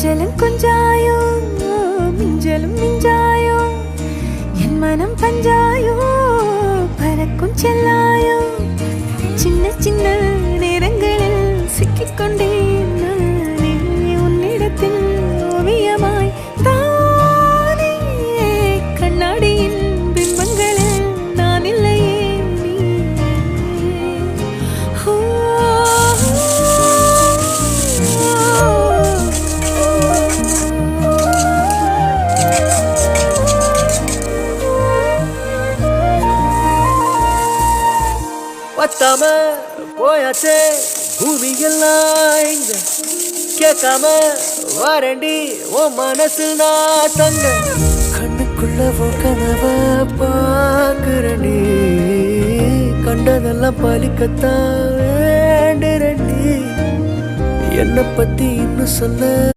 கொஞ்சலும் கொஞ்சாயோ மிஞ்சலும் மிஞ்சாயோ என் மனம் பஞ்சாயோ பறக்கும் செல்லாயோ சின்ன சின்ன நேரங்களில் சிக்கிக்கொண்டேன் நானே உன்னிடத்தில் ஓவியமாய் தானே கண்ணாடியின் பிம்பங்களில் நான் இல்லையே நீ பத்தாம போயாச்சே பூமி எல்லாம் இங்க கேட்காம வாரண்டி ஓ மனசு நான் தங்க கண்ணுக்குள்ள ஓ கனவ பாக்குறண்டி கண்டதெல்லாம் பலிக்கத்தான் வேண்டுறண்டி என்னை பத்தி இன்னும் சொல்ல